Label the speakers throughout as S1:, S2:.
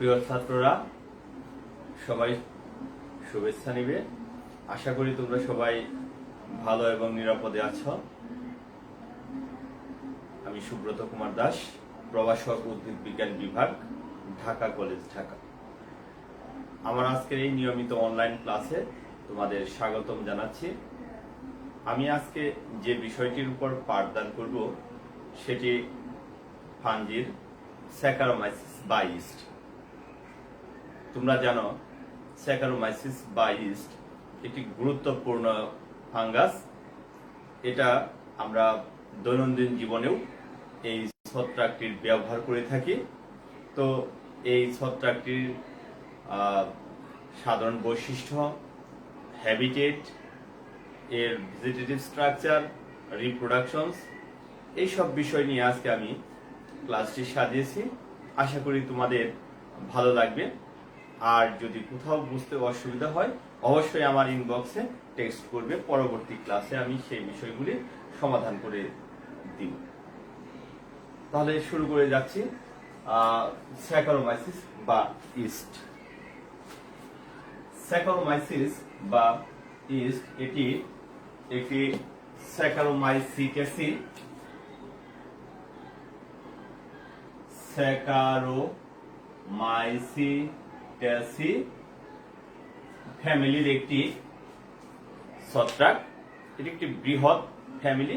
S1: প্রিয় ছাত্ররা সবাই শুভেচ্ছা নিবে। আশা করি তোমরা সবাই ভালো এবং নিরাপদে আছো। আমি সুব্রত কুমার দাস, প্রভাষক উদ্ভিদ বিজ্ঞান বিভাগ, ঢাকা কলেজ, ঢাকা। আমার আজকের এই নিয়মিত অনলাইন ক্লাসে তোমাদের স্বাগতম জানাচ্ছি। আমি আজকে যে বিষয়টির উপর পাঠদান করব সেটি ফাঞ্জির স্যাকারোমাইসিস বা ইস্ট। তোমরা জানো স্যাকারোমাইসিস বা ইস্ট একটি গুরুত্বপূর্ণ ফাঙ্গাস। এটা আমরা দৈনন্দিন জীবনেও এই ছত্রাকটির ব্যবহার করে থাকি। তো এই ছত্রাকটির সাধারণ বৈশিষ্ট্য, হ্যাবিটেট, এর ভেজিটেটিভ স্ট্রাকচার, রিপ্রোডাকশনস, এইসব বিষয় নিয়ে আজকে আমি ক্লাসটি সাজিয়েছি। আশা করি তোমাদের ভালো লাগবে। আর যদি কোথাও বুঝতে অসুবিধা হয় অবশ্যই আমার ইনবক্সে টেক্সট করবে। পরবর্তী ক্লাসে আমি সেই বিষয়গুলি সমাধান করে দিব। তাহলে শুরু করে যাচ্ছি। স্যাকারোমাইসিস বা ইস্ট। স্যাকারোমাইসিস বা ইস্ট এটি একটি স্যাকারোমাইসিটেসি ফ্যামিলির একটি ছত্রাক। এটি একটি বৃহৎ ফ্যামিলি।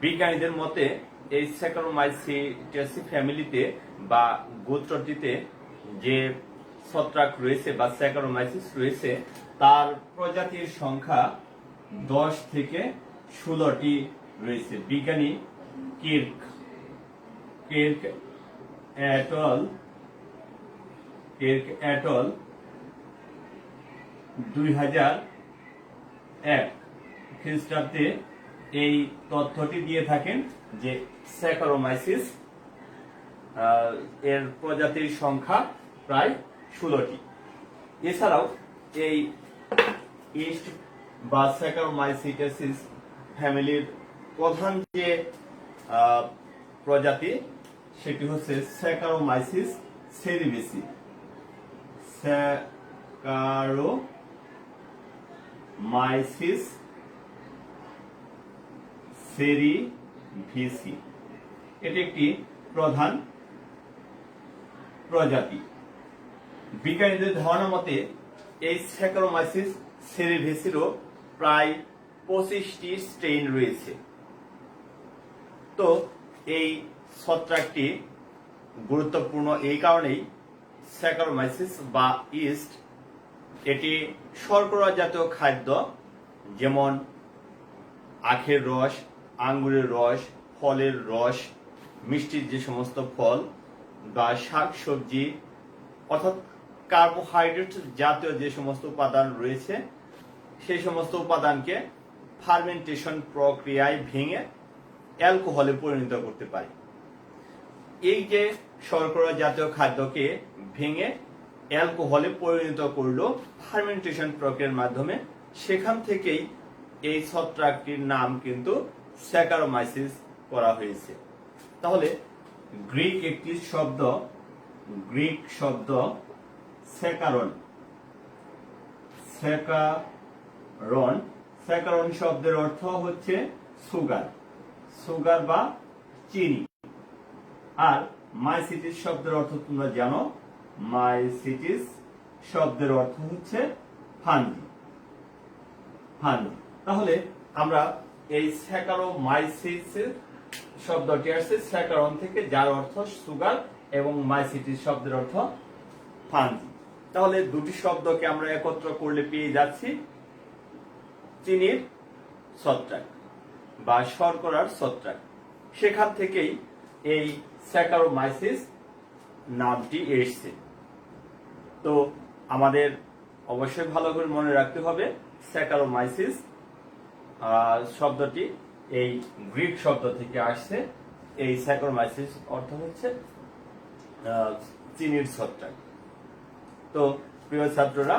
S1: বিজ্ঞানীদের মতে এই স্যাকারোমাইসিটেসি ফ্যামিলিতে বা গোত্রটিতে যে ছত্রাক রয়েছে বা স্যাকারোমাইসিস রয়েছে তার প্রজাতির সংখ্যা 10 থেকে 16টি রয়েছে। বিজ্ঞানী কির্ক এটল 2001 খ্রিস্টাব্দে এই তথ্যটি দিয়ে থাকেন যে স্যাকারোমাইসিস এর প্রজাতির সংখ্যা প্রায় 16টি। এছাড়াও এই ইস্ট বা স্যাকারোমাইসিটেসিস ফ্যামিলির প্রধান যে প্রজাতি সেটি হচ্ছে স্যাকারোমাইসিস সেরিভেসি। স্যাকারোমাইসিস সেরিভেসি এটি একটি প্রধান প্রজাতি। বিজ্ঞানীদের ধারণা মতে এই স্যাকারোমাইসিস সেরিভেসিরও প্রায় 25টি স্ট্রেইন রয়েছে। তো এই ছত্রাকটি গুরুত্বপূর্ণ এই কারণেই, স্যাকারোমাইসিস বা ইস্ট এটি শর্করা জাতীয় খাদ্য যেমন আখের রস, আঙ্গুরের রস, ফলের রস, মিষ্টির যে সমস্ত ফল বা শাক সবজি অর্থাৎ কার্বোহাইড্রেট জাতীয় যে সমস্ত উপাদান রয়েছে সেই সমস্ত উপাদানকে ফার্মেন্টেশন প্রক্রিয়ায় ভেঙে অ্যালকোহলে পরিণত করতে পারে। এই যে শর্করা জাতীয় খাদ্যকে ভেঙে অ্যালকোহলে পরিণত করলো ফার্মেন্টেশন প্রক্রিয়ার মাধ্যমে, সেখান থেকেই এই ছত্রাকটির নাম কিন্তু স্যাকারোমাইসিস করা হয়েছে। তাহলে গ্রিক একটি শব্দ, গ্রিক শব্দ স্যাকারন, স্যাকারন শব্দের অর্থ হচ্ছে সুগার, সুগার বা চিনি। আর মাইসিটিস শব্দের অর্থ তোমরা জানো, মাইসিটিস শব্দের অর্থ হচ্ছে ফাঞ্জি। তাহলে আমরা এই স্যাকারোমাইসিস শব্দটি আসছে স্যাকারন থেকে, যার অর্থ সুগার, এবং মাইসিটিস শব্দের অর্থ ফাঞ্জি। তাহলে দুটি শব্দকে আমরা একত্র করলে পেয়ে যাচ্ছি চিনির ছত্রাক বা শর্করার ছত্রাক। সেখান থেকেই এই স্যাকারোমাইসিস নামটি এসেছে। তো আমাদের অবশ্যই ভালো করে মনে রাখতে হবে স্যাকারোমাইসিস শব্দটি এই গ্রিক শব্দ থেকে আসছে। এই স্যাকারোমাইসিস অর্থ হচ্ছে চিনির ছত্রাক। তো প্রিয় ছাত্ররা,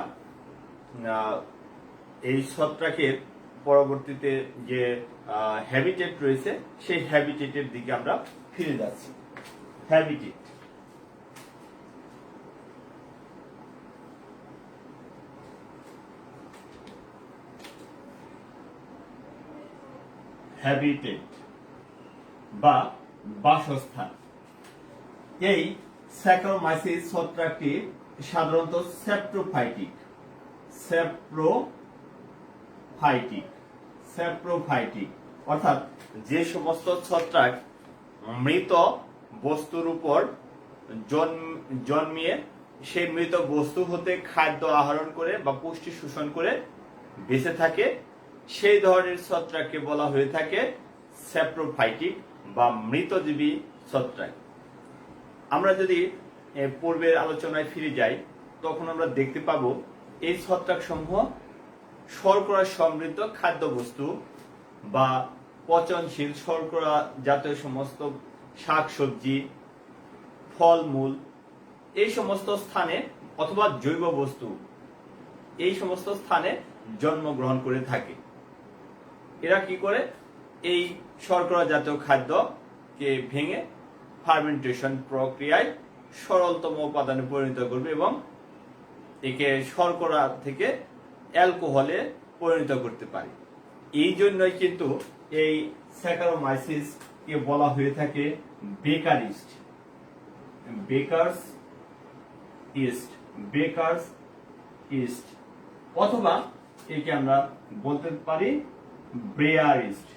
S1: এই ছত্রাকের পরবর্তীতে যে হ্যাবিটেট রয়েছে সেই হ্যাবিটেটের দিকে আমরা ফিরে যাচ্ছি। হ্যাবিটেট হ্যাবিটেট বা বাসস্থান। এই স্যাকারোমাইসিস ছত্রাকটি সাধারণত স্যাপ্রোফাইটিক অর্থাৎ যে সমস্ত ছত্রাক মৃত বস্তুর উপর জন্মিয়ে সেই মৃত বস্তু হতে খাদ্য আহরণ করে বা পুষ্টি শোষণ করে বেঁচে থাকে, সেই ধরনের ছত্রাককে বলা হয়ে থাকে স্যাপ্রোফাইটিক বা মৃতজীবী ছত্রাক। আমরা যদি পূর্বের আলোচনায় ফিরে যাই, তখন আমরা দেখতে পাবো এই ছত্রাক সমূহ শর্করা সমৃদ্ধ খাদ্যবস্তু বা পচনশীল শর্করা জাতীয় সমস্ত শাকসবজি, ফলমূল এই সমস্ত স্থানে অথবা জৈব বস্তু এই সমস্ত স্থানে জন্মগ্রহণ করে থাকে। এরা কি করে? এই শর্করা জাতীয় খাদ্যকে ভেঙে ফার্মেন্টেশন প্রক্রিয়ায় সরলতম উপাদানে পরিণত করবে এবং একে শর্করা থেকে অ্যালকোহলে পরিণত করতে পারে। এই জন্যই কিন্তু এই স্যাকারোমাইসিস কে বলা হয়ে থাকে বেকারস ইস্ট অথবা একে আমরা বলতে পারি ব্রেয়ার ইস্ট।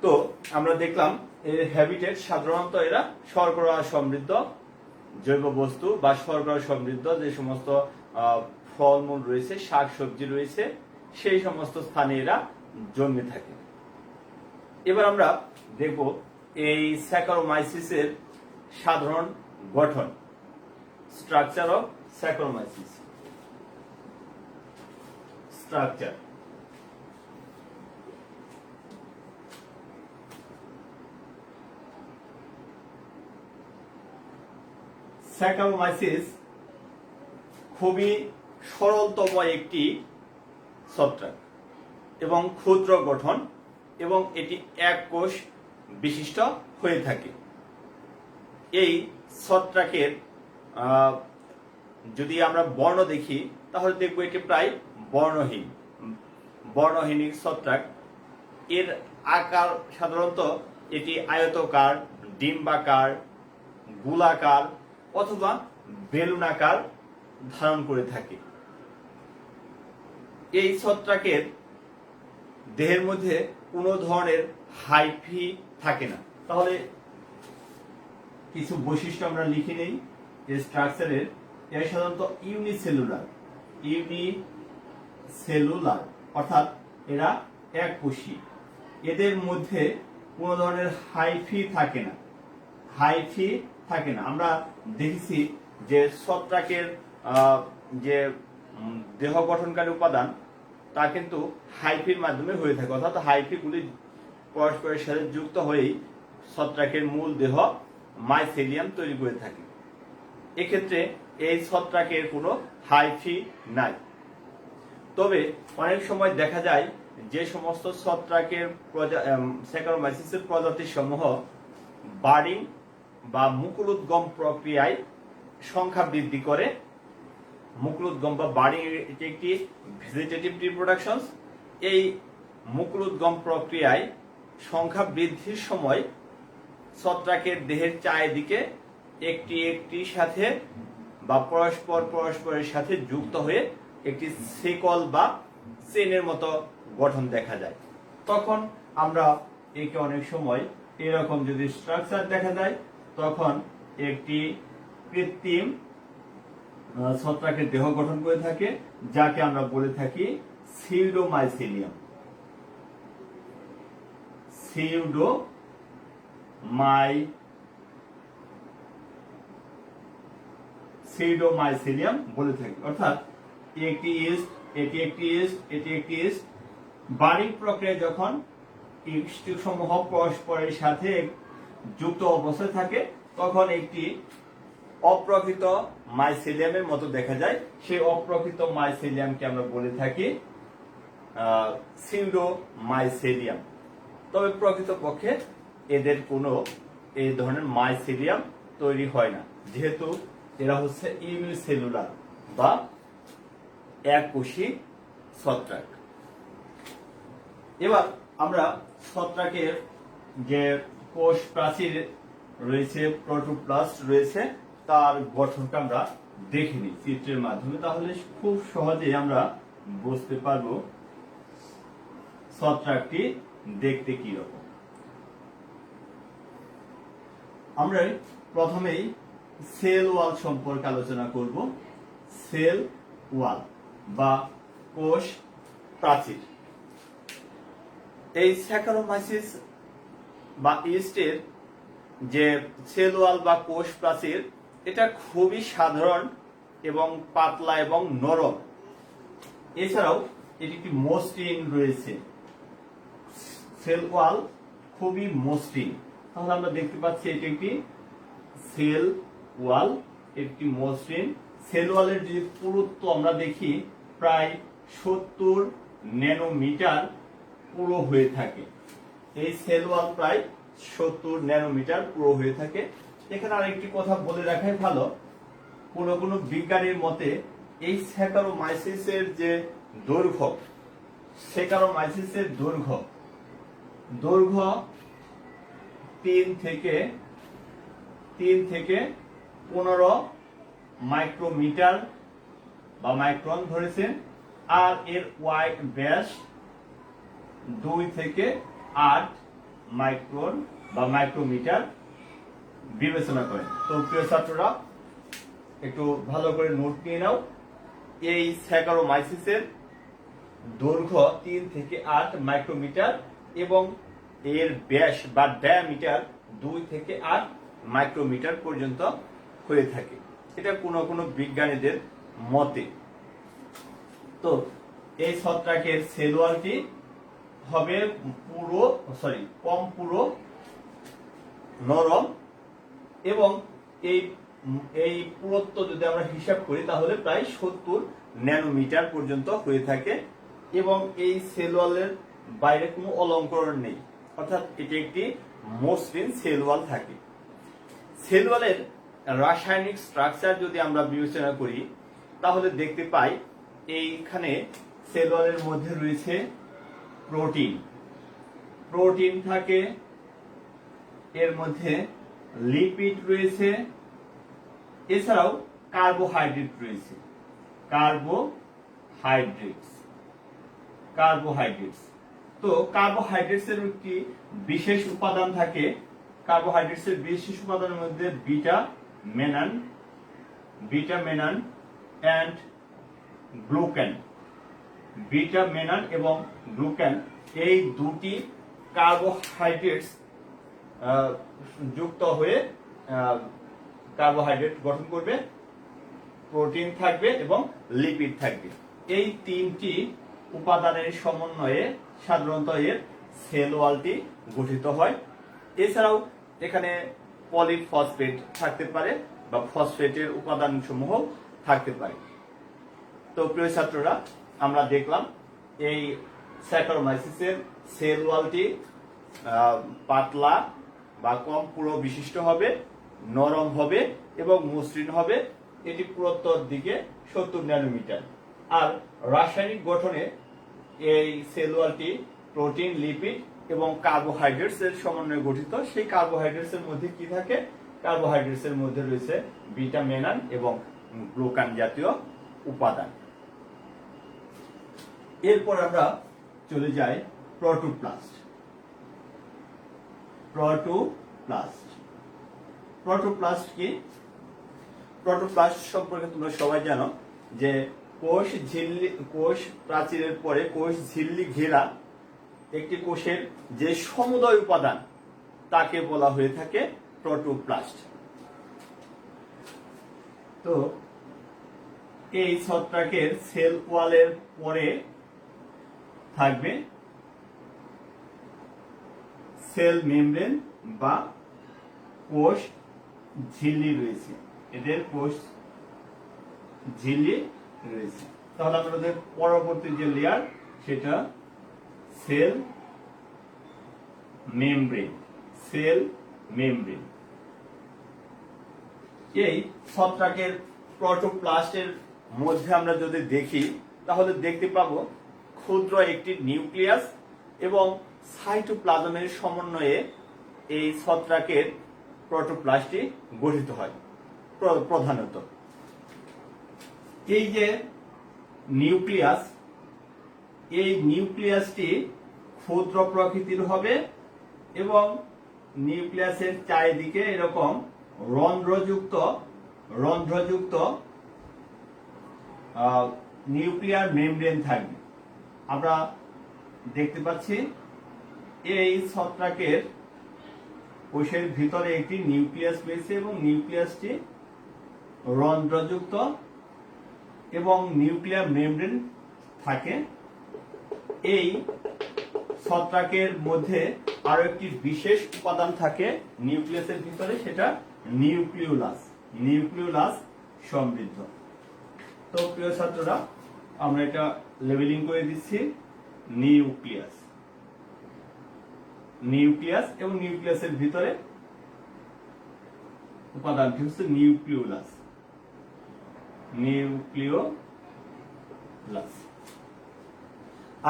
S1: তো আমরা দেখলাম এর হ্যাবিটেট সাধারণত এরা শর্করা সমৃদ্ধ জৈব বস্তু বা শর্করা সমৃদ্ধ যে সমস্ত ফলমূল রয়েছে, শাকসবজি রয়েছে, সেই সমস্ত স্থানে এরা জন্মে থাকে। এবার আমরা দেখব এই স্যাকারোমাইসিসের সাধারণ গঠন, structure of Saccharomyces. Structure Saccharomyces খুবই সরলতম একটি ছত্রাক এবং ক্ষুদ্র গঠন এবং এটি এক কোষ বিশিষ্ট হয়ে থাকে। এই ছত্রাকের যদি আমরা বর্ণ দেখি তাহলে দেখব এটি প্রায় বর্ণহীন ছত্রাক। এর আকার সাধারণত এটি আয়তকার, ডিম্বাকার, গোলাকার অথবা বেলুনাকার ধারণ করে থাকে। এই ছত্রাকের দেহের মধ্যে কোনো ধরনের হাইফি থাকে না। তাহলে কিছু বৈশিষ্ট্য আমরা লিখে নেই এই স্ট্রাকচারের। এর সাধারণত ইউনিসেলুলার অর্থাৎ এরা এককোষী। এদের মধ্যে কোনো ধরনের হাইফি থাকে না। আমরা দেখেছি যে ছত্রাকের যে দেহ গঠনকারী উপাদান তা কিন্তু হাইফির মাধ্যমে হয়ে থাকে, অর্থাৎ হাইফিগুলি পরস্পরের সাথে যুক্ত হয়েই ছত্রাকের মূল দেহ মাইসেলিয়াম তৈরি করে থাকে। এক্ষেত্রে এই ছত্রাকের কোনো হাইফি নাই। তবে অনেক সময় দেখা যায় যে সমস্ত ছত্রাকের স্যাকারোমাইসিসের প্রজাতি সমূহ বার্ডিং বা মুকুলোদ্গম প্রক্রিয়ায় সংখ্যা বৃদ্ধি করে। মুকুলোদ্গম বা বার্ডিং এটি একটি ভেজিটেটিভ রিপ্রোডাকশন। এই মুকুলোদ্গম প্রক্রিয়ায় সংখ্যা বৃদ্ধির সময় ছত্রাকের দেহের চারিদিকে একটি সাথে বা পরস্পরের সাথে যুক্ত হয়ে একটি শিকল বা চেনের মতো গঠন দেখা যায়। তখন আমরা একে অনেক সময় এরকম যদি স্ট্রাকচার দেখা যায় তখন একটি কৃত্রিম ছত্রাকের দেহ গঠন করে থাকে, যাকে আমরা বলে থাকি সিউডোমাইসেলিয়াম। সিউডোমাইসেলিয়াম বলে থাকি, অর্থাৎ একটি ইস্ট, এটি একটি ইস্ট, এটি একটি ইস্ট। বার্ডিং প্রক্রিয়া যখন ইস্ট সমূহ পরস্পরের সাথে যুক্ত অবস্থায় থাকে তখন একটি অপ্রকৃত মাইসেলিয়ামের মতো দেখা যায়। সেই অপ্রকৃত মাইসেলিয়ামকে আমরা বলে থাকি সিউডোমাইসেলিয়াম। তবে প্রকৃতপক্ষে এদের কোনো এই ধরনের মাইসেলিয়াম তৈরি হয় না, যেহেতু এরা হচ্ছে ইউনিসেলুলার বা এককোষী ছত্রাক। এবার আমরা ছত্রাকের যে কোষ প্রাচীর রয়েছে, প্রোটোপ্লাস্ট রয়েছে, তার গঠনটা আমরা দেখে নিই চিত্রের মাধ্যমে, তাহলে খুব সহজেই আমরা বুঝতে পারবো ছত্রাকটি দেখতে কি রকম। আমরা প্রথমেই সেল ওয়াল সম্পর্কে আলোচনা করব। সেল ওয়াল বা কোষ প্রাচীর। এই স্যাকারোমাইসিস বা ইস্টের যে সেল ওয়াল বা কোষ প্রাচীর, এটা খুবই সাধারণ এবং পাতলা এবং নরম। এছাড়াও এটি একটি মসৃণ রয়েছে। সেল ওয়াল খুবই মসৃণ। তাহলে আমরা দেখতে পাচ্ছি এটি একটি সেল ওয়াল, একটি মসৃণ। সেল ওয়ালের যে পুরুত্ব আমরা দেখি প্রায় 70 ন্যানোমিটার পুরো হয়ে থাকে। এই সেল ওয়াল প্রায় 70 ন্যানোমিটার পুরো হয়ে থাকে। এখানে আরেকটি কথা বলে রাখাই ভালো, কোন বিজ্ঞানীর মতে এই স্যাকারোমাইসিসের যে দৈর্ঘ্য, স্যাকারোমাইসিসের দৈর্ঘ্য 3 থেকে 15 মাইক্রোমিটার বা মাইক্রন ধরেছেন, আর এর ব্যাস 2 থেকে 8 মাইক্রন বা মাইক্রোমিটার বিবেচনা করেন। তো প্রিয় ছাত্ররা, একটু ভালো করে নোট নিয়ে নাও। এই স্যাকারোমাইসিসের দৈর্ঘ্য 3 থেকে 8 মাইক্রোমিটার এবং এর ব্যাস বা ডায়ামিটার 2 থেকে 8 মাইক্রোমিটার পর্যন্ত হয়ে থাকে। এটা কোনো বিজ্ঞানীদের মতে। তো এই ছত্রাকের সেল ওয়ালটি হবে কম পুরো, নরম, এবং এই পুরুত্ব যদি আমরা হিসাব করি তাহলে প্রায় 70 ন্যানোমিটার পর্যন্ত হয়ে থাকে, এবং এই সেল ওয়ালের বাইরে কোনো অলঙ্করণ নেই, অর্থাৎ এটি একটি মসৃণ সেল ওয়াল থাকে। সেল ওয়ালের রাসায়নিক স্ট্রাকচার যদি আমরা বিবেচনা করি তাহলে দেখতে পাই এইখানে সেল ওয়ালের মধ্যে রয়েছে প্রোটিন থাকে, এর মধ্যে লিপিড রয়েছে, এছাড়াও কার্বোহাইড্রেট রয়েছে। কার্বোহাইড্রেটস তো কার্বোহাইড্রেটস এর একটি বিশেষ উপাদান থাকে। কার্বোহাইড্রেটস এর বিশেষ উপাদানের মধ্যে বিটা মেনান এন্ড গ্লুকেন এবং গ্লুকেন, এই দুটি কার্বোহাইড্রেটস যুক্ত হয়ে কার্বোহাইড্রেট গঠন করবে। প্রোটিন থাকবে এবং লিপিড থাকবে। এই তিনটি উপাদানের সমন্বয়ে সাধারণত এর সেল ওয়ালটি গঠিত হয়। এছাড়াও এখানে পলিফসফেট থাকতে পারে বা ফসফেটের উপাদান সমূহ থাকতে পারে। তো প্রিয় ছাত্ররা, আমরা দেখলাম এই স্যাকারোমাইসিসের সেল ওয়ালটি পাতলা বা কম পুরো বিশিষ্ট হবে, নরম হবে এবং মসৃণ হবে। এটি পুরুত্বর দিকে 70 ন্যানোমিটার। আর রাসায়নিক গঠনে এই সেল ওয়ালটি প্রোটিন, লিপিড এবং কার্বোহাইড্রেটস এর সমন্বয়ে গঠিত। সেই কার্বোহাইড্রেটস এর মধ্যে কি থাকে? কার্বোহাইড্রেটস এর মধ্যে রয়েছে বিটা মেনান এবং গ্লুকান জাতীয় উপাদান। এরপর আমরা চলে যাই প্রোটোপ্লাস্ট কি? প্রোটোপ্লাস্ট সম্পর্কে তোমরা সবাই জানো যে কোষ প্রাচীরের পরে কোষ ঝিল্লি ঘেরা একটি কোষের যে সমুদয় উপাদান তাকে বলা হয়ে থাকে প্রোটোপ্লাস্ট। তো এই ছত্রাকের সেল ওয়ালের পরে থাকবে সেল মেমব্রেন বা কোষ ঝিল্লি রয়েছে। এদের কোষ ঝিল্লি রয়েছে। তাহলে আমাদের পরবর্তী যে লেয়ার সেটা সেল মেমব্রেন। এই ছত্রাকের প্রোটোপ্লাস্টের মধ্যে আমরা যদি দেখি তাহলে দেখতে পাবো ক্ষুদ্র একটি নিউক্লিয়াস এবং সাইটোপ্লাজমের সমন্বয়ে এই ছত্রাকের প্রোটোপ্লাস্টটি গঠিত হয় প্রধানত। এই যে নিউক্লিয়াস, এই নিউক্লিয়াসটি ক্ষুদ্র প্রকৃতির হবে এবং নিউক্লিয়াসের চারিদিকে এরকম রন্ধ্রযুক্ত নিউক্লিয়ার মেমব্রেন থাকবে। আমরা দেখতে পাচ্ছি এই ছত্রাকের কোষের ভিতরে একটি নিউক্লিয়াস রয়েছে এবং নিউক্লিয়াসটি রন্ধ্রযুক্ত এবং নিউক্লিয়ার মেমব্রেন থাকে। এই ছত্রাকের মধ্যে আরো একটি বিশেষ উপাদান থাকে নিউক্লিয়াসের ভিতরে, সেটা নিউক্লিউলাস সমৃদ্ধ। তো প্রিয় ছাত্ররা, আমরা এটা লেবেলিং করে দিচ্ছি নিউক্লিয়াস এবং নিউক্লিয়াসের ভিতরে উপাদানটি হচ্ছে নিউক্লিউলাস।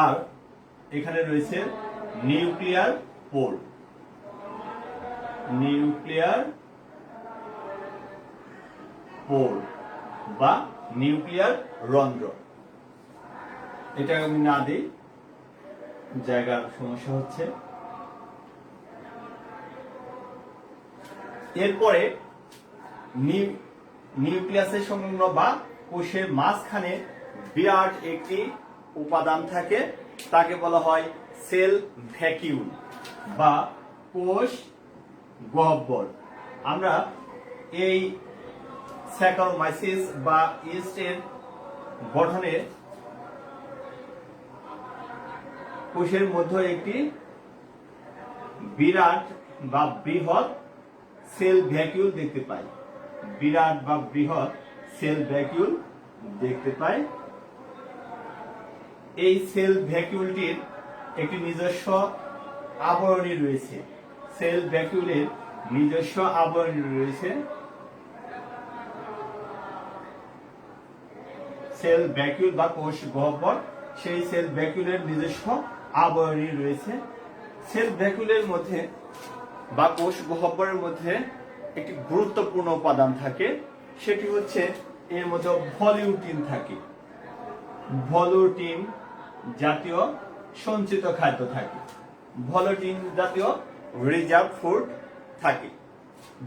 S1: আর এখানে রয়েছে নিউক্লিয়ার পোল বা নিউক্লিয়ার রন্ধ্র। এটা আমি না দিই, জায়গার সমস্যা হচ্ছে। এরপরে নিউক্লিয়াসের সংলগ্ন বা কোষের মাঝখানে বিরাট একটি উপাদান থাকে, তাকে বলা হয় সেল ভ্যাকিউল বা কোষ গহ্বর। আমরা এই স্যাকারোমাইসিস বা ইস্টের গঠনে কোষের মধ্যে একটি বিরাট বা বৃহৎ সেল ভ্যাকিউল দেখতে পাই। এই সেল ভ্যাকিউলটির একটি নিজস্ব আবরণী রয়েছে। সেল ভ্যাকিউল বা কোষ গহ্বর, সেই সেল ভ্যাকিউলের নিজস্ব আবরণী রয়েছে। সেল ভ্যাকিউলের মধ্যে বা কোষ গহ্বরের মধ্যে একটি গুরুত্বপূর্ণ উপাদান থাকে, সেটি হচ্ছে এর মধ্যে ভলিউটিন থাকে। ভলিউটিন জাতীয় সঞ্চিত খাদ্য থাকে, ভলিউটিন জাতীয় রিজার্ভ ফুড থাকে।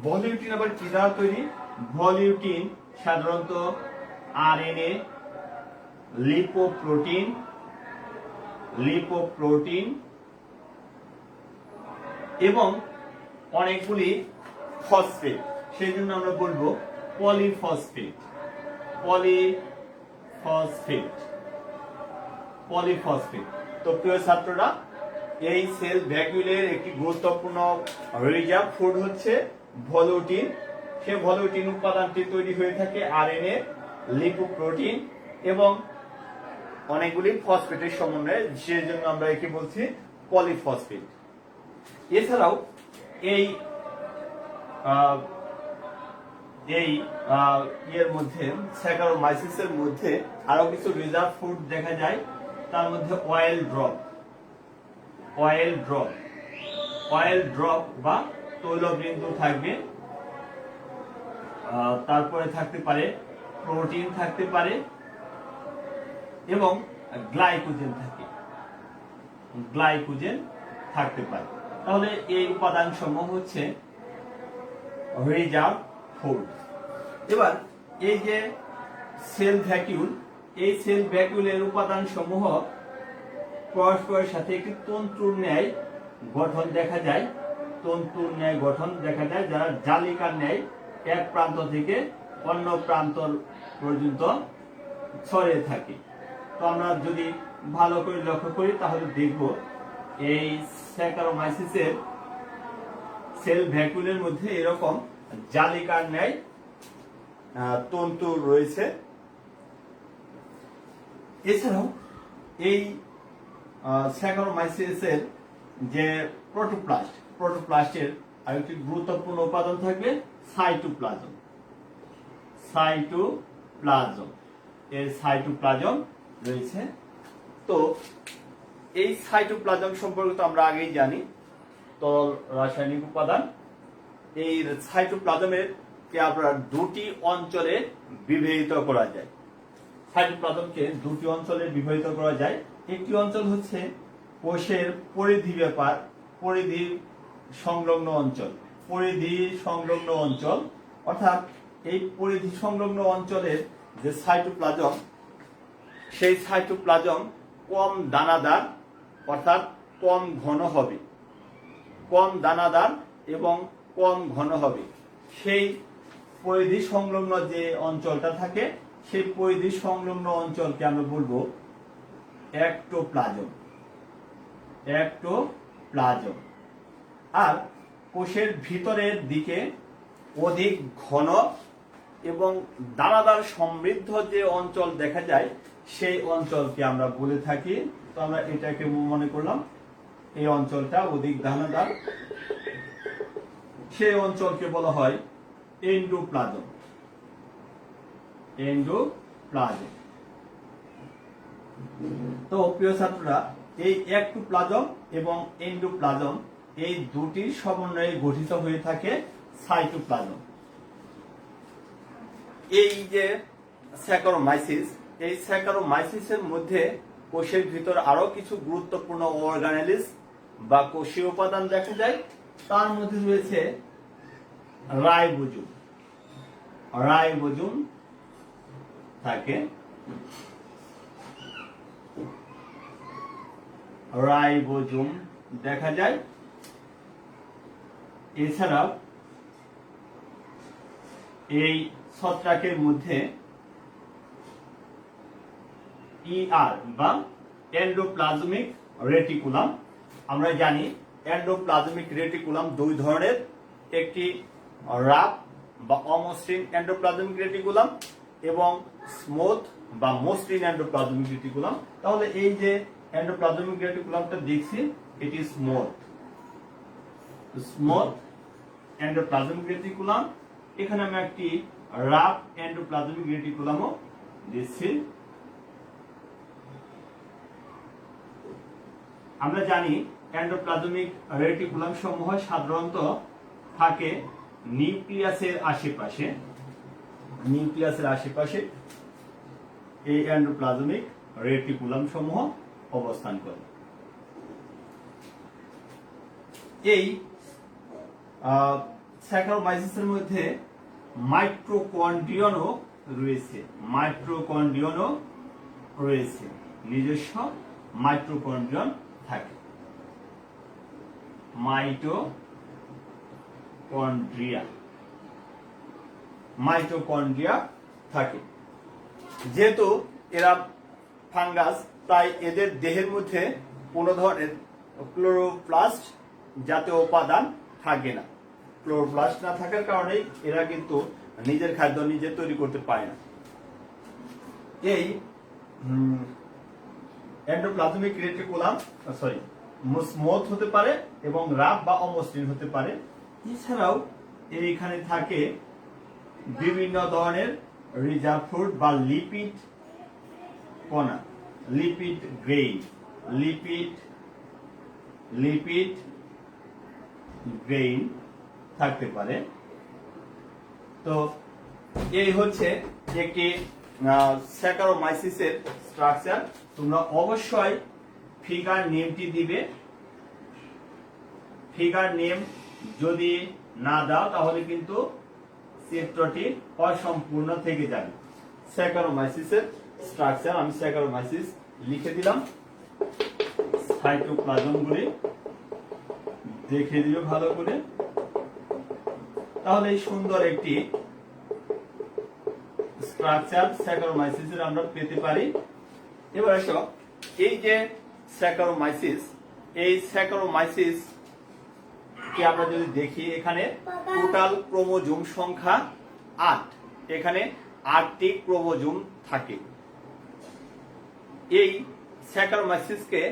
S1: ভলিউটিন আবার কি দ্বারা তৈরি? ভলিউটিন সাধারণত আরএনএ, লিপোপ্রোটিন এবং অনেকগুলি ফসফেট, সেই জন্য আমরা বলবো পলিফসফেট। তো প্রিয় ছাত্ররা, এই সেল ভ্যাকিউলের একটি গুরুত্বপূর্ণ রিজার্ভ ফুড হচ্ছে ভলিউটিন। সেই ভলিউটিন উপাদানটি তৈরি হয়ে থাকে আরএনএ, লিপোপ্রোটিন এবং অনেকগুলি ফসফেটের সমন্বয়ে, সেই জন্য আমরা একে বলছি পলিফসফেট। এছাড়াও এই এর মধ্যে স্যাকারোমাইসিসের মধ্যে আরো কিছু রিজার্ভ ফুড দেখা যায়। তার মধ্যে অয়েল ড্রপ বা তৈলবিন্দু থাকবে। তারপরে থাকতে পারে প্রোটিন থাকতে পারে এবং গ্লাইকোজেন থাকতে পারে। তাহলে এই উপাদান সমূহ হচ্ছে রিজার্ভ ফুড। এবার এই যে সেল ভ্যাকিউল, এই সেল ভ্যাকিউলের উপাদান সমূহ পরস্পরের সাথে একটি তন্তুর ন্যায় গঠন দেখা যায়, যারা জালিকার ন্যায় এক প্রান্ত থেকে অন্য প্রান্ত পর্যন্ত ছড়িয়ে থাকে। তো আমরা যদি ভালো করে লক্ষ্য করি তাহলে দেখব এই স্যাকারোমাইসিসের সেল ভ্যাকুলের মধ্যে এরকম জালিকার ন্যায় তন্তু রয়েছে। এছাড়াও এই স্যাকারোমাইসিসের যে প্রোটোপ্লাস্টের আরেকটি গুরুত্বপূর্ণ উপাদান থাকবে সাইটোপ্লাজম। সাইটোপ্লাজম, এর সাইটোপ্লাজম রয়েছে। তো এই সাইটোপ্লাজম সম্পর্কে তো আমরা আগেই জানি, তরল রাসায়নিক উপাদান। এই সাইটোপ্লাজমের কে আমরা দুটি অঞ্চলে বিভাজিত করা যায়। সাইটোপ্লাজমকে দুটি অঞ্চলে বিভাজিত করা যায়। একটি অঞ্চল হচ্ছে কোষের পরিধি ব্যাপার, পরিধি সংলগ্ন অঞ্চল, পরিধি সংলগ্ন অঞ্চল, অর্থাৎ এই পরিধি সংলগ্ন অঞ্চলের যে সাইটোপ্লাজম, সেই সাইটোপ্লাজম কম দানাদার অর্থাৎ কম ঘন হবে, কম দানাদার এবং কম ঘন হবে। সেই পরিধি সংলগ্ন যে অঞ্চলটা থাকে, সেই পরিধি সংলগ্ন অঞ্চলকে আমরা বলবো একটোপ্লাজম, একটোপ্লাজম। আর কোষের ভিতরের দিকে অধিক ঘন এবং দানাদার সমৃদ্ধ যে অঞ্চল দেখা যায়, সেই অঞ্চলকে আমরা বলে থাকি, তো আমরা এটাকে মনে করলাম এই অঞ্চলটা অধিক দানাদার, সেই অঞ্চলকে বলা হয় এন্ডোপ্লাজম, এন্ডোপ্লাজম। তো প্রিয় ছাত্ররা, এই একটোপ্লাজম এবং এন্ডোপ্লাজম এই দুটির সমন্বয়ে গঠিত হয়ে থাকে সাইটোপ্লাজম। এই যে স্যাকারোমাইসিস, এই স্যাকারোমাইসিসের মধ্যে কোষের ভিতর আরো কিছু গুরুত্বপূর্ণ অর্গানেলিস বা কোষীয় উপাদান দেখা যায়। তার মধ্যে রয়েছে রাইবোজোম, রাইবোজোম থাকে, রাইবোজোম দেখা যায়। এছাড়াও এই ছত্রাকের মধ্যে ইআর বা এন্ডোপ্লাজমিক রেটিকুলাম, আমরা জানি এন্ডোপ্লাজমিক রেটিকুলাম দুই ধরনের, একটি রাফ বা অমসৃণ এন্ডোপ্লাজমিক রেটিকুলাম এবং স্মুথ বা মসৃণ এন্ডোপ্লাজমিক রেটিকুলাম। তাহলে এই যে এন্ডোপ্লাজমিক রেটিকুলামটা দেখছি, এটি স্মুথ, স্মুথ এন্ডোপ্লাজমিক রেটিকুলাম। এখানে আমি একটি রাফ এন্ডোপ্লাজমিক রেটিকুলামও দিচ্ছি। আমরা জানি এন্ডোপ্লাজমিক রেটিকুলাম সমূহ সাধারণত থাকে নিউক্লিয়াসের আশেপাশে, নিউক্লিয়াসের আশেপাশে এই এন্ডোপ্লাজমিক রেটিকুলাম সমূহ অবস্থান করে। এই স্যাকারোমাইসিসের মধ্যে মাইটোকন্ড্রিয়নও রয়েছে, মাইটোকন্ড্রিয়নও রয়েছে, নিজস্ব মাইটোকন্ড্রিয়ন থাকে, মাইটোকন্ড্রিয়া, মাইটোকন্ড্রিয়া থাকে। যেহেতু এরা ফাঙ্গাস, তাই এদের দেহের মধ্যে কোনো ধরনের ক্লোরোপ্লাস্ট জাতীয় উপাদান থাকে না। ক্লোরোপ্লাস্ট না থাকার কারণেই এরা কিন্তু নিজের খাদ্য নিজে তৈরি করতে পারে না। এই এন্ডোপ্লাজমিক রেটিকুলাম স্মুথ হতে পারে এবং রাফ বা অমসৃণ হতে পারে। এছাড়াও এইখানে থাকে বিভিন্ন ধরনের রিজার্ভ ফ্রুট বা লিপিড কণা, লিপিড গ্রেইন, লিপিড গ্রেইন থাকতে পারে। তো এই হচ্ছে একটি স্যাকারোমাইসিসের স্ট্রাকচার। তোমরা অবশ্যই ফিগার নেমটি দিবে, ফিগার নেম যদি না দাও তাহলে কিন্তু চিত্রটি অসম্পূর্ণ থেকে যাবে। স্যাকারোমাইসিসের স্ট্রাকচার আমি স্যাকারোমাইসিস লিখে দিলাম, সাইটোপ্লাজমগুলি দেখে দিও ভালো করে, তাহলে এই সুন্দর একটি স্ট্রাকচার স্যাকারোমাইসিসের আমরা পেতে পারি। এবার আসো, এই যে স্যাকারোমাইসিস, এই স্যাকারোমাইসিস কে আমরা যদি দেখি, এখানে টোটাল ক্রোমোজোম সংখ্যা 8, এখানে 8টি ক্রোমোজোম থাকে। এই স্যাকারোমাইসিসকে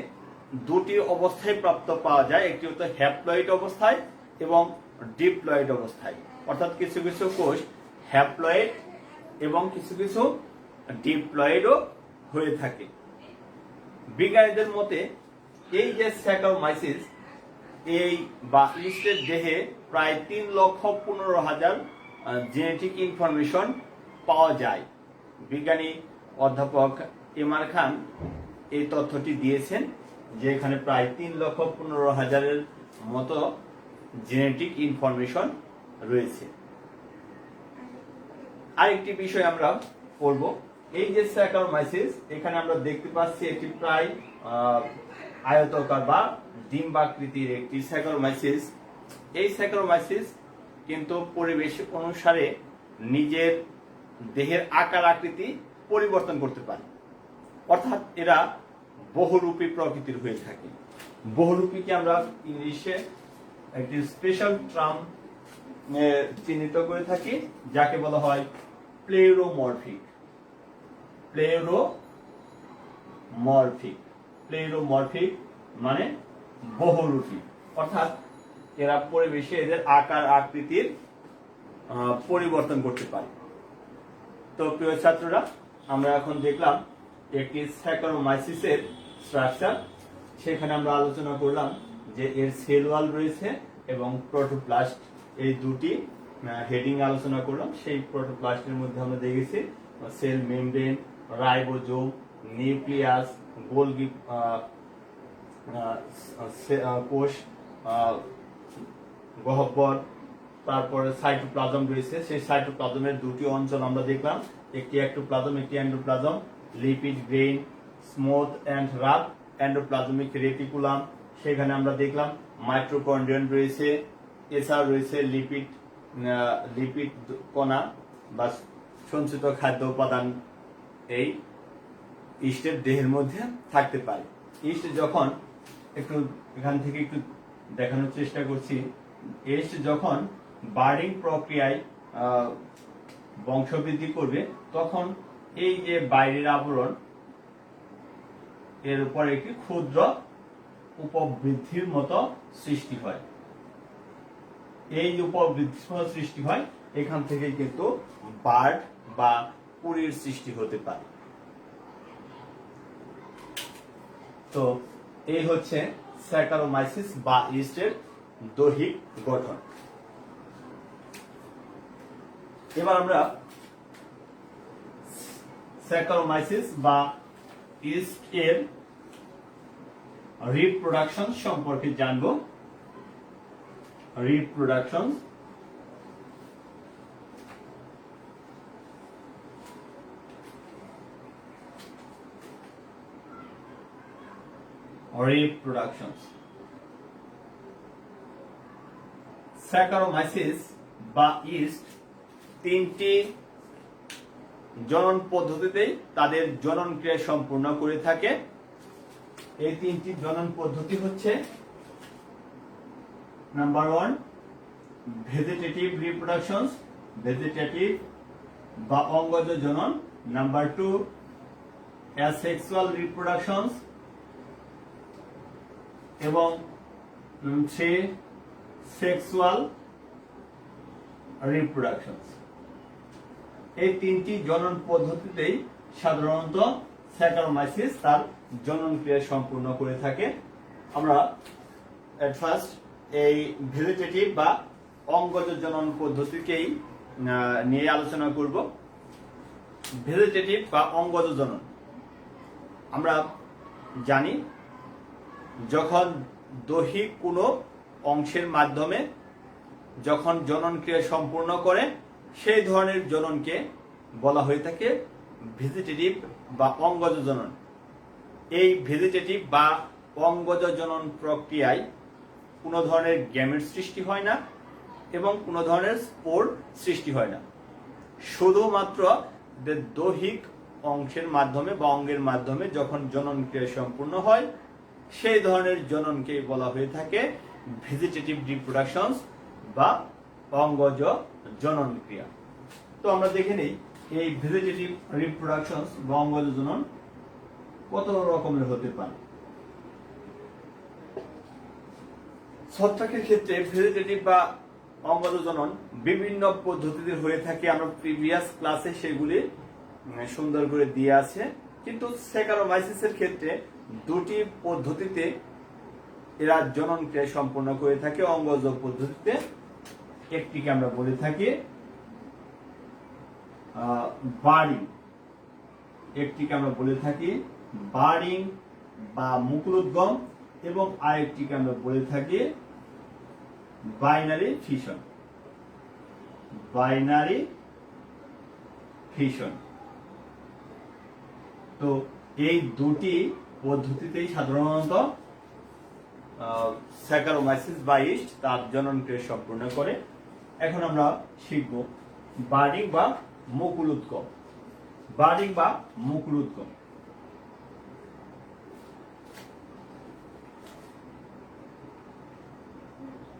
S1: দুটি অবস্থায় প্রাপ্ত পাওয়া যায়, একটি হচ্ছে হ্যাপ্লয়েড অবস্থায় এবং ডিপ্লয়েড অবস্থায়। অর্থাৎ কিছু কিছু কোষ হ্যাপ্লয়েড এবং কিছু কিছু ডিপ্লয়েডও হয়ে থাকে। বিজ্ঞানীদের মতে এই যে স্যাকারোমাইসিস এই বা ইস্টের দেহে প্রায় 3,15,000 জেনেটিক ইনফরমেশন পাওয়া যায়। বিজ্ঞানী অধ্যাপক এমআর খান এই তথ্যটি দিয়েছেন যে এখানে প্রায় 3,15,000-এর মতো জেনেটিক ইনফরমেশন রয়েছে। আরেকটি বিষয় আমরা পড়ব, এই যে স্যাকারোমাইসিস এখানে আমরা দেখতে পাচ্ছি এটি প্রায় আয়তাকার বা ডিম্বাকৃতির একটি স্যাকারোমাইসিস। এই স্যাকারোমাইসিস কিন্তু পরিবেশ অনুসারে নিজের দেহের আকার আকৃতি পরিবর্তন করতে পারে, অর্থাৎ এরা বহুরূপী প্রকৃতির হয়ে থাকে। বহুরূপীকে আমরা ইংলিশে একটি স্পেশাল টার্ম চিহ্নিত করে থাকি, যাকে বলা হয় প্লেউরোমরফিক। প্লেউরোমরফিক মানে বহুরূপী, অর্থাৎ এরা পরিবেশে এদের আকার আকৃতির পরিবর্তন করতে পারে। তো প্রিয় ছাত্ররা, আমরা এখন দেখলাম একটি স্যাকারোমাইসিসের স্ট্রাকচার। সেখানে আমরা আলোচনা করলাম যে এর সেল ওয়াল রয়েছে এবং প্রোটোপ্লাস্ট, এই দুটি হেডিং আলোচনা করলাম। সেই প্রোটোপ্লাস্টের মধ্যে আমরা দেখেছি cell membrane, ribosome, nucleus, Golgi কোষ, গহ্বর, তারপরে সাইটোপ্লাজম রয়েছে। সেই সাইটোপ্লাজমের দুটি অঞ্চল আমরা দেখলাম, একটি একটোপ্লাজম, একটি endoplasm. Lipid grain, smooth and rough endoplasmic reticulum, সেখানে আমরা দেখলাম মাইটোকন্ড্রিয়া রয়েছে। এছাড়া রয়েছে লিপিড কণা বা সঞ্চিত খাদ্য উপাদান এই ইস্টের দেহের মধ্যে থাকতে পারে। ইস্ট যখন একটু এখান থেকে একটু দেখানোর চেষ্টা করছি, ইস্ট যখন বার্ডিং প্রক্রিয়ায় বংশবৃদ্ধি করবে তখন এই যে বাইরের আবরণ এর উপর একটি ক্ষুদ্র উপবৃদ্ধির মতো সৃষ্টি হয়। এই যে উপবৃদ্ধির মতো সৃষ্টি হয়, এখান থেকে কিন্তু বার্ড বা পুরীর সৃষ্টি হতে পারে। তো এই হচ্ছে স্যাকারোমাইসিস বা ইস্টের দৈহিক গঠন। এবার আমরা স্যাকারোমাইসিস বা ইস্ট এর রিপ্রোডাকশন সম্পর্কে জানব। রিপ্রোডাকশন স্যাকারোমাইসিস বা ইস্ট তিনটি জনন পদ্ধতিতেই তাদের জনন ক্রিয়া সম্পূর্ণ করে থাকে। এই তিনটি জনন পদ্ধতি হচ্ছে, নাম্বার 1 ভেজিটেটিভ রিপ্রোডাকশন, ভেজিটেটিভ বা অঙ্গজ জনন। নাম্বার 2 অ্যাসেক্সুয়াল রিপ্রোডাকশন এবং 3 সেক্সুয়াল রিপ্রোডাকশন। এই তিনটি জনন পদ্ধতিতেই সাধারণত স্যাকারোমাইসিস তার জনন ক্রিয়া সম্পূর্ণ করে থাকে। আমরা এট ফার্স্ট এই ভেজিটেটিভ বা অঙ্গজ জনন পদ্ধতিকেই নিয়ে আলোচনা করব। ভেজিটেটিভ বা অঙ্গজ জনন আমরা জানি, যখন দৈহিক কোনো অংশের মাধ্যমে যখন জনন ক্রিয়া সম্পূর্ণ করে সেই ধরনের জননকে বলা হয়ে থাকে ভেজিটেটিভ বা অঙ্গজ জনন। এই ভেজিটেটিভ বা অঙ্গজ জনন প্রক্রিয়ায় কোনো ধরনের গ্যামেট সৃষ্টি হয় না এবং কোনো ধরনের স্পোর সৃষ্টি হয় না। শুধুমাত্র দৈহিক অংশের মাধ্যমে বা অঙ্গের মাধ্যমে যখন জনন ক্রিয়া সম্পূর্ণ হয় সেই ধরনের জননকে বলা হয়ে থাকে ভেজিটেটিভ রিপ্রোডাকশন বা অঙ্গজ জনন ক্রিয়া। তো আমরা দেখে নেই এই ভেজিটেটিভ রিপ্রোডাকশন বা অঙ্গজ জনন কত রকমের হতে পারে। ছত্রাকের ক্ষেত্রে ভেজিটেটিভ বা অঙ্গজ জনন বিভিন্ন পদ্ধতিতে হয়ে থাকে। আমরা প্রিভিয়াস ক্লাসে সেগুলি সুন্দর করে দিয়ে আছে, কিন্তু স্যাকারোমাইসিসের ক্ষেত্রে দুটি পদ্ধতিতে এরা জনন ক্রিয়া সম্পন্ন করে থাকে। অঙ্গজ পদ্ধতিতে একটিকে আমরা বলে থাকি বার্ডিং, একটিকে আমরা বলে থাকি বার্ডিং বা মুকুলোদ্গম, এবং আরেকটিকে আমরা বলে থাকি বাইনারি ফিশন। Binary fission. তো এই দুটি পদ্ধতিতেই সাধারণত স্যাকারোমাইসিস বা ইস্ট তার জনন ক্রিয়া সম্পূর্ণ করে। এখন আমরা শিখব বার্ডিং বা মুকুলোদ্গম। বার্ডিং বা মুকুলোদ্গম।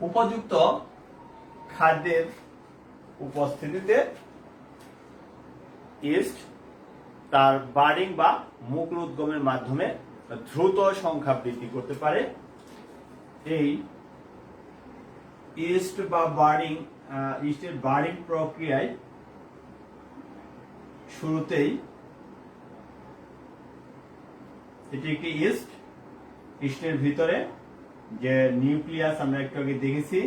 S1: উপযুক্ত খাদ্যের উপস্থিতিতে ইস্ট তার বার্ডিং বা মুকুলোদ্গমের মাধ্যমে দ্রুত সংখ্যা বৃদ্ধি করতে পারে। এই ইস্ট বা বার্ডিং, ইস্টের বার্ডিং প্রক্রিয়ায় শুরুতেই এটি একটি ইস্ট। ইস্টের ভিতরে যে নিউক্লিয়াস আমরা একটু আগে দেখেছি,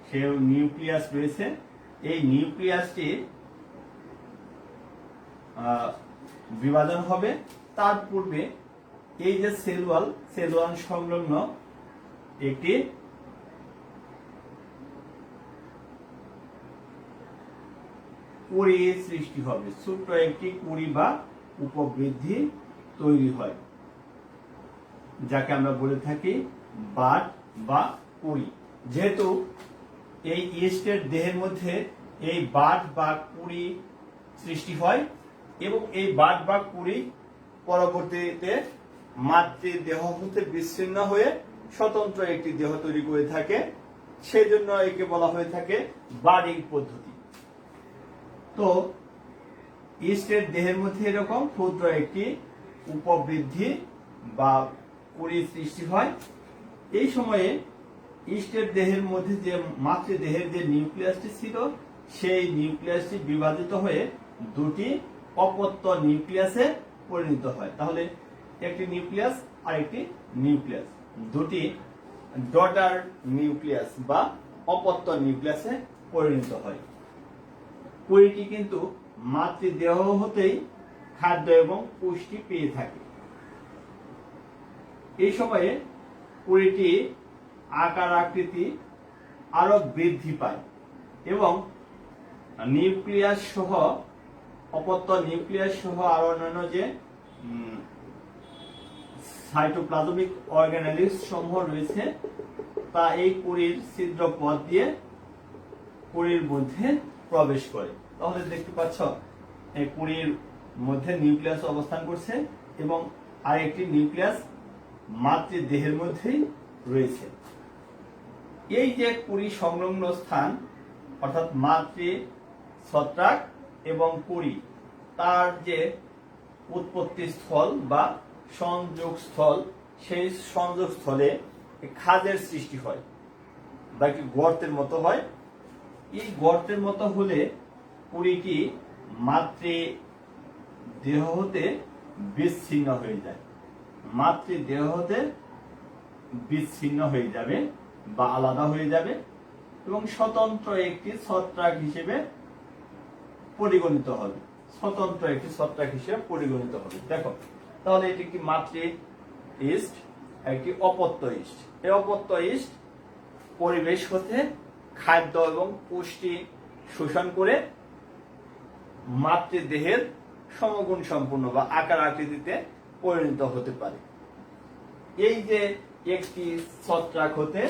S1: সে নিউক্লিয়াস রয়েছে। এই নিউক্লিয়াসটি বিভাজন হবে। তার পূর্বে এই যে সেল ওয়াল সংলগ্ন একটি কুড়ি সৃষ্টি হবে। ছোট্ট একটি কুড়ি বা উপবৃদ্ধি তৈরি হয়, যাকে আমরা বলে থাকি বাড বা কুড়ি। যেহেতু এই ইস্টের দেহের মধ্যে এই বাড বা কুড়ি সৃষ্টি হয়, এবং এই বাড বা কুড়ি পরবর্তীতে মাতৃ দেহ হতে বিচ্ছিন্ন হয়ে স্বতন্ত্র একটি দেহ তৈরি করে থাকে, সেই জন্য একে বলা হয়ে থাকে বার্ডিং পদ্ধতি। তো ইস্টের দেহের মধ্যে এরকম ক্ষুদ্র একটি উপবৃদ্ধি বা কুড়ি সৃষ্টি হয়। এই সময়ে ইস্টের দেহের মধ্যে যে মাতৃ দেহের যে নিউক্লিয়াসটি ছিল, সেই নিউক্লিয়াসটি বিভাজিত হয়ে দুটি অপত্য নিউক্লিয়াসে পরিণত হয়। তাহলে একটি নিউক্লিয়াস আর একটি নিউক্লিয়াস, দুটি ডটার নিউক্লিয়াস বা অপত্য নিউক্লিয়াসে পরিণত হয়। কুড়িটি কিন্তু মাতৃদেহ হতেই খাদ্য এবং পুষ্টি পেয়ে থাকে। এই সময়ে কুড়িটি আকার আকৃতি আরো বৃদ্ধি পায়, এবং নিউক্লিয়াস সহ অপত্য নিউক্লিয়াস সহ আরো অন্যান্য যে সাইটোপ্লাজমিক অর্গানেলিস সমূহ রয়েছে, তা এই কুড়ির ছিদ্র পথ দিয়ে কুড়ির মধ্যে প্রবেশ করে। তাহলে দেখতে পাচ্ছ এই কুড়ির মধ্যে নিউক্লিয়াস অবস্থান করছে, এবং আরেকটি নিউক্লিয়াস মাতৃ দেহের মধ্যেই রয়েছে। এই যে কুড়ি সংলগ্ন স্থান, অর্থাৎ মাতৃ ছত্রাক এবং কুড়ি, তার যে উৎপত্তি স্থল বা সংযোগ স্থল, সেই সংযোগ স্থলে খাদের সৃষ্টি হয় বা একটি গর্তের মতো হয়। এই গর্তের মতো হলে কুড়িটি মাতৃ দেহ হতে বিচ্ছিন্ন হয়ে যায়। মাতৃ দেহ হতে বিচ্ছিন্ন হয়ে যাবে বা আলাদা হয়ে যাবে, এবং স্বতন্ত্র একটি ছত্রাক হিসেবে পরিগণিত হবে। স্বতন্ত্র একটি ছত্রাক হিসেবে পরিগণিত হবে। দেখো, তাহলে এটি একটি মাতৃ ইস্ট, একটি অপত্য ইস্ট। এই অপত্য ইস্ট পরিবেশ হতে খাদ্য এবং পুষ্টি শোষণ করে মাতৃ দেহের সমগুণ সম্পূর্ণ বা আকার আকৃতিতে পরিণত হতে পারে। এই যে একটি ছত্রাক হতে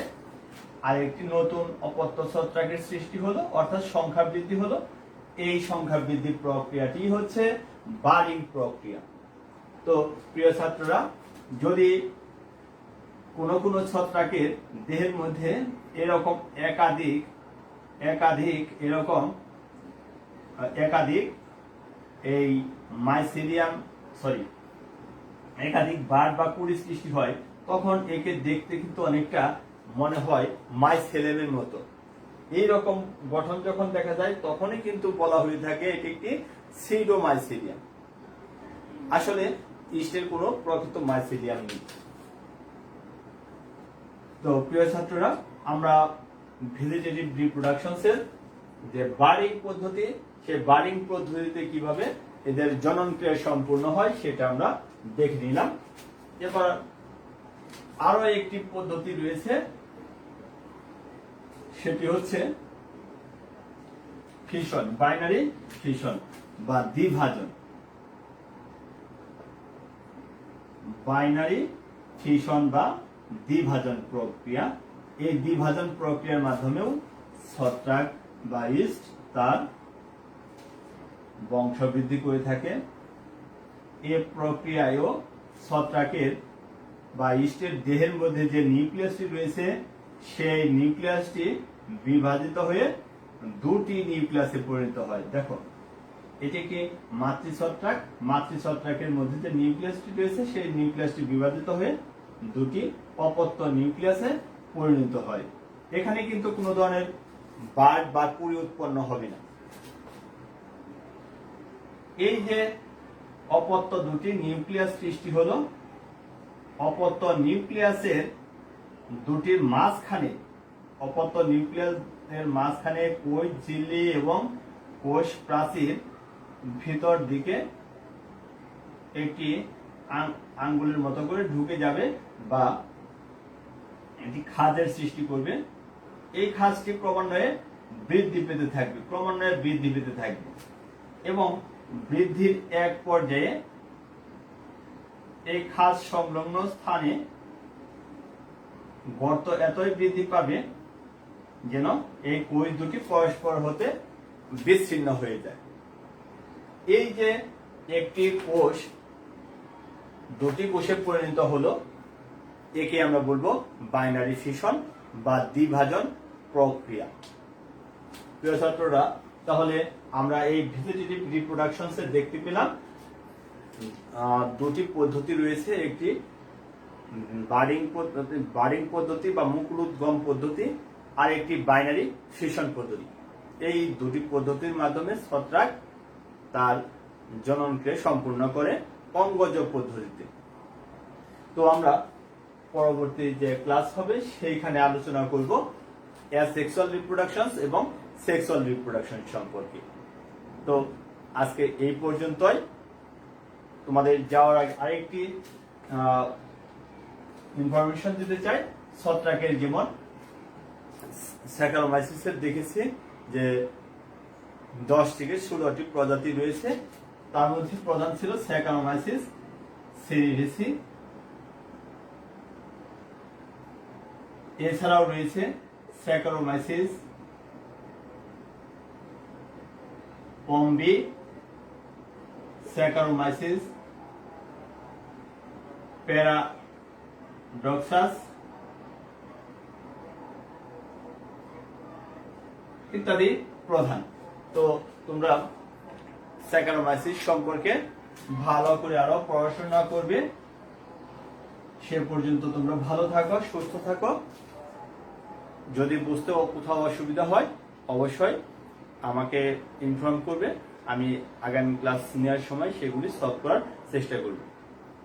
S1: আর একটি নতুন অপত্য ছত্রাকের সৃষ্টি হলো, অর্থাৎ সংখ্যা বৃদ্ধি হলো। এই সংখ্যা বৃদ্ধি প্রক্রিয়াটি হচ্ছে বার্ডিং প্রক্রিয়া। তো প্রিয় ছাত্ররা, যদি কোনো কোনো ছত্রাকের দেহের মধ্যে এরকম একাধিক এই একাধিক বার্ড বা কুড়ি সৃষ্টি হয়, তখন একে দেখতে কিন্তু অনেকটা মনে হয় মাইসেলিয়ামের মতো। এই রকম গঠন যখন দেখা যায় তখনই কিন্তু বলা হয়ে থাকে এটি একটি সিউডোমাইসেলিয়াম। আসলে ইস্টের কোনো প্রকৃত মাইসেলিয়াম নেই। তো প্রিয় ছাত্ররা, আমরা ভেজিটেটিভ রিপ্রোডাকশনস এর যে বার্ডিং পদ্ধতি, সেই বার্ডিং পদ্ধতিতে কিভাবে এদের জনন ক্রিয়া সম্পূর্ণ হয় সেটা আমরা দেখে নিলাম। এবার আরো একটি পদ্ধতি রয়েছে, সেটি হচ্ছে ফিশন, বাইনারি ফিশন বা দ্বিভাজন। বাইনারি ফিশন বা দ্বিভাজন প্রক্রিয়া। এই দ্বিভাজন প্রক্রিয়ার মাধ্যমেও ছত্রাক বা ইস্ট তার বংশবৃদ্ধি করে থাকে। এই প্রক্রিয়ায়ও ছত্রাকের বা ইস্টের দেহের মধ্যে যে নিউক্লিয়াসটি রয়েছে সেই নিউক্লিয়াসটি বিভাজিত হয়ে দুটি নিউক্লিয়াসে পরিণত হয়। দেখো, এটি কি মাতৃছত্রাক, মাতৃছত্রাকের মধ্যে যে নিউক্লিয়াসটি রয়েছে সেই নিউক্লিয়াসটি বিভাজিত হয়ে দুটি অপত্য নিউক্লিয়াসে পরিণত হয়। এখানে কিন্তু কোনো ধরনের বার্ড বা কুড়ি উৎপন্ন হবে না। এই যে অপত্য দুটি নিউক্লিয়াস সৃষ্টি হলো, অপত্য নিউক্লিয়াসের দুটির মাঝখানে, অপত্য নিউক্লিয়াসের মাঝখানে কোষ ঝিল্লি এবং কোষ প্রাচীর ভিতর দিকে একটি আঙ্গুলের মতো করে ঢুকে যাবে বা একটি খাঁজের সৃষ্টি করবে। এই খাঁজটি ক্রমান্বয়ে বৃদ্ধি পেতে থাকবে, ক্রমান্বয়ে বৃদ্ধি পেতে থাকবে এবং বৃদ্ধির এক পর্যায়ে এই খাঁজ সংলগ্ন স্থানে গর্ত এতই বৃদ্ধি পাবে যেন এই কোষ দুটি পরস্পর হতে বিচ্ছিন্ন হয়ে যায়। এই যে একটি কোষ দুটি কোষে পরিণত হলো, একে আমরা বলবো বাইনারি ফিশন বা দ্বিভাজন প্রক্রিয়া। প্রিয় ছাত্ররা, তাহলে আমরা এই ভেজিটেটিভ রিপ্রোডাকশনস এ দেখতে পেলাম দুটি পদ্ধতি রয়েছে, একটি বার্ডিং পদ্ধতি বা মুকুলোদ্গম পদ্ধতি আর একটি বাইনারি ফিশন পদ্ধতি। এই দুটি পদ্ধতির মাধ্যমে ছত্রাক তার জননক্রিয়া সম্পূর্ণ করে অঙ্গজ পদ্ধতিতে। তো আমরা পরবর্তী যে ক্লাস হবে সেইখানে আলোচনা করব অ্যাসেক্সুয়াল রিপ্রোডাকশন এবং সেক্সুয়াল রিপ্রোডাকশন সম্পর্কে। তো আজকে এই পর্যন্তই। তোমাদের যাওয়ার আগে আরেকটি ইনফরমেশন দিতে চাই। ছত্রাকের যেমন স্যাকারোমাইসিসের দেখেছি যে 10 থেকে 16টি প্রজাতি রয়েছে, তার মধ্যে প্রধান ছিল স্যাকারোমাইসিস সেরিভেসি। এছাড়াও রয়েছে স্যাকারোমাইসিস পম্বি, স্যাকারোমাইসিস প্যারাডক্সাস ইত্যাদি প্রধান। তো তোমরা স্যাকারোমাইসিস সম্পর্কে ভালো করে আরো পড়াশোনা করবে। সে পর্যন্ত তোমরা ভালো থাকো, সুস্থ থাকো। যদি বুঝতে কোথাও অসুবিধা হয় অবশ্যই আমাকে ইনফর্ম করবে, আমি আগামী ক্লাস নেওয়ার সময় সেগুলি সলভ করার চেষ্টা করব।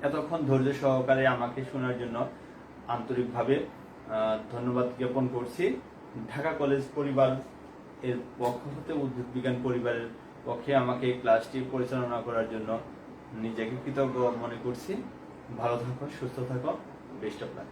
S1: এতক্ষণ ধৈর্য সহকারে আমাকে শোনার জন্য আন্তরিকভাবে ধন্যবাদ জ্ঞাপন করছি। ঢাকা কলেজ পরিবার এর পক্ষ হতে উদ্ভিদ বিজ্ঞান পরিবারের পক্ষে আমাকে ক্লাসটি পরিচালনা করার জন্য নিজেকে কৃতজ্ঞ মনে করছি। ভালো থাকো, সুস্থ থাকো, বেস্ট অফ লাক।